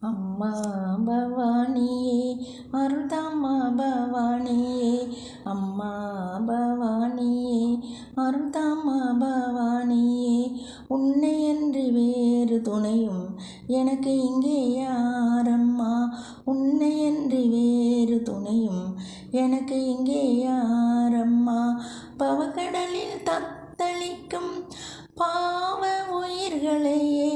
அம்மா பவானியே அருள்தாம்மா பவானியே, அம்மா பவானியே அருள்தாம்மா பவானியே. உன்னையன்றி வேறு துணையும் எனக்கு இங்கே யாரம்மா, உன்னையன்றி வேறு துணையும் எனக்கு இங்கே யாரம்மா. பவக்கடலில் தத்தளிக்கும் பாவ உயிர்களையே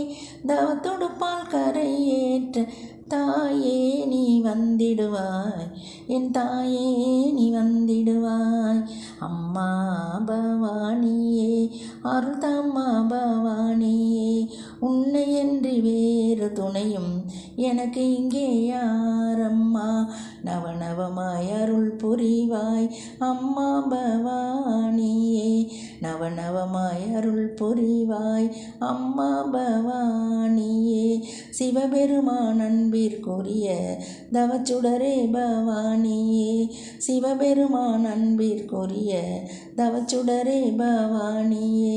தவத்தொடுப்பால் கரையேற்ற தாயே நீ வந்திடுவாய், என் தாயே நீ வந்திடுவாய். அம்மா பவானியே அருள்தாம்மா பவானியே, உன்னையன்றி வேறு துணையும் எனக்கு இங்கே யாரம்மா. நவநவமாய் அருள் புரிவாய் அம்மா பவானியே, நவநவமாய் அருள் புரிவாய் அம்மா பவானியே. சிவபெருமான் அன்பிற்குரிய தவச்சுடரே பவானியே, சிவபெருமான் அன்பிற்குரிய தவச்சுடரே பவானியே.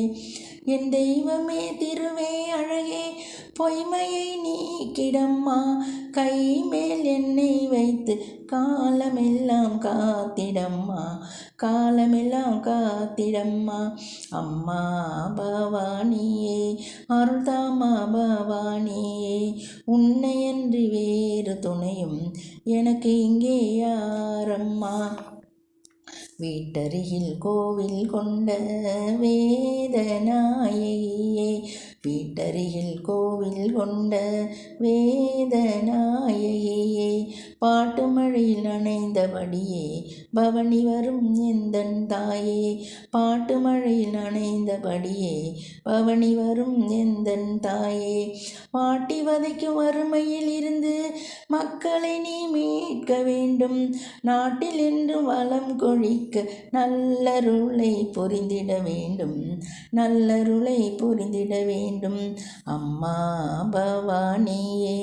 என் தெய்வமே திருவே அழகே பொய்மையை நீக்கிடம்மா, கை மேல் என்னை வைத்து காலமெல்லாம் காத்திடம்மா, காலமெல்லாம் காத்திடம்மா. அம்மா பவானியே அருள்தாம்மா பவானியே, உன்னையன்றி வேறு துணையும் எனக்கு இங்கே யாரம்மா. வீட்டருகில் கோவில் கொண்ட வேதநாயகியே, வீட்டருகில் கோவில் கொண்ட வேதநாயகியே. பாட்டு மழையில் நனைந்தபடியே பவனி வரும் எந்தன் தாயே, பாட்டு மழையில் நனைந்தபடியே பவனி வரும் எந்தன் தாயே. மாட்டி வதைக்கும் வறுமையில் இருந்து மக்களை நீ மீட்க வேண்டும், நாட்டில் என்றும் வளம் கொழிக்க நல்லருளை புரிந்திட வேண்டும், நல்லருளை புரிந்திட வேண்டும். அம்மா பவானியே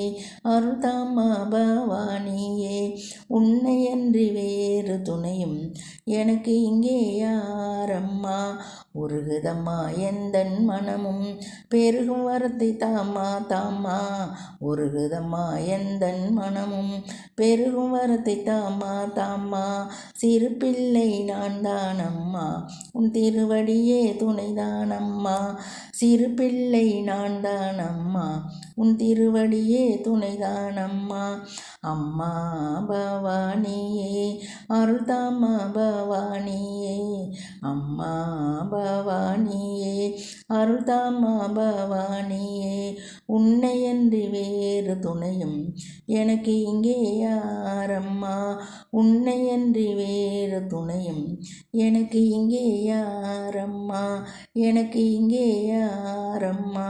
அருள்தாம்மா பவானியே, உன்னையன்றி வேறு துணையும் எனக்கு இங்கே யாரம்மா. உருகுதம்மா எந்தன் மனமும் பெருகும் வரத்தை தாம்மா தாம்மா, உருகுதம்மா எந்தன் மனமும் பெருகும் வரத்தை தாம்மா தாம்மா. சிறு பிள்ளை நான் தானம்மா உன் திருவடியே துணைதானம்மா, சிறு பிள்ளை நான் தானம்மா உன் திருவடியே துணைதானம்மா. அம்மா பவானியே அருள்தாம்மா பவானியே, அம்மா பவானியே அருள்தாம்மா பவானியே. உன்னையன்றி வேறு துணையும் எனக்கு இங்கே யாரம்மா, உன்னையன்றி வேறு துணையும் எனக்கு இங்கே யாரம்மா, எனக்கு இங்கே யாரம்மா.